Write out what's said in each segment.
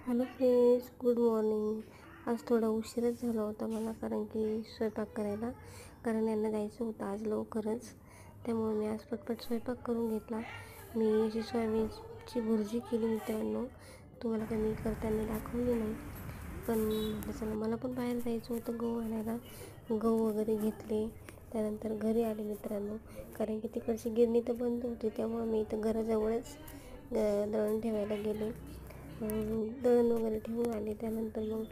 Hello friends, good morning. आज थोडा उशीरच झाला होता मला, कारण की स्वयंपाक करायला, कारण यांना जायचं होतं आज लवकरच. त्यामुळे मी आज पटपट स्वयंपाक करून घेतला. मी अशी सोयाबीनची भुर्जी केली मित्रांनो. तुम्हाला काही मी करताना दाखवली नाही, पण म्हटलं चला, मला पण बाहेर जायचं होतं गहू आणायला. गहू वगैरे घेतले, त्यानंतर घरी आले मित्रांनो, कारण की तिकडची गिरणी तर बंद होती. त्यामुळे मी इथं घराजवळच दळण ठेवायला गेले. दळण वगैरे ठेवून आले. त्यानंतर मग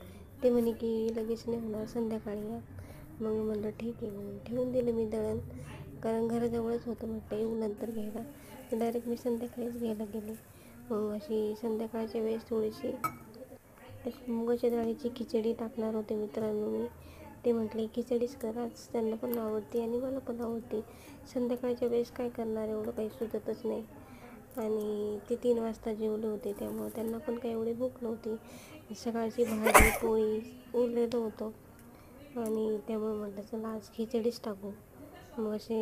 ते म्हणे की लगेच नाही होणार, संध्याकाळी या. मग म्हटलं ठीक आहे, मग ठेवून दिलं मी दळण, कारण घराजवळच होतं. म्हटलं येऊ नंतर घ्यायला, तर डायरेक्ट मी संध्याकाळीच घ्यायला गेले. मग अशी संध्याकाळच्या वेळेस थोडीशी मुगाच्या डाळीची खिचडी टाकणार होते मित्रांनो मी. ते म्हटले खिचडीच करा, त्यांना पण आवडते आणि मला पण आवडते. संध्याकाळच्या वेळेस काय करणार, एवढं काही सुचतच नाही. आणि ते 3 वाजता जेवले होते, त्यामुळे त्यांना पण काही एवढी भूक नव्हती. सकाळची भाजी पोळी उरलेलं होतं, आणि त्यामुळे म्हटलं चला आज खिचडीच टाकू. मग असे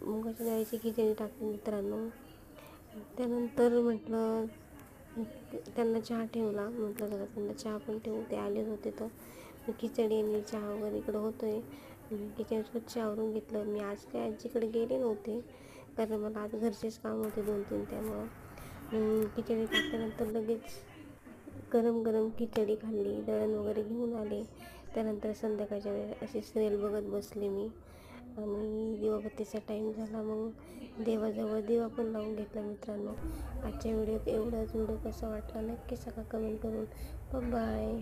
मुगाच्या डाळीची खिचडी टाकली मित्रांनो. त्यानंतर म्हटलं त्यांना चहा ठेवला. म्हटलं चला त्यांना चहा पण ठेवू, ते आले होते तर. मी खिचडी आणि चहा वगैरे इकडं होतो आहे. मी किचन स्वच्छ आवरून घेतलं. मी आज काय आजीकडे गेले नव्हते, कारण मला आज घरचेच काम होते 2-3. त्यामुळं खिचडी टाकल्यानंतर लगेच गरम गरम खिचडी खाल्ली, दळण वगैरे घेऊन आले. त्यानंतर संध्याकाळच्या वेळेस अशी सिरियल बघत बसले मी, आणि दिवाबत्तीचा टाईम झाला. मग देवाजवळ दिवा पण लावून घेतला मित्रांनो. आजच्या व्हिडिओत एवढाच. व्हिडिओ कसा वाटला नक्की सांगा कमेंट करून. बाय.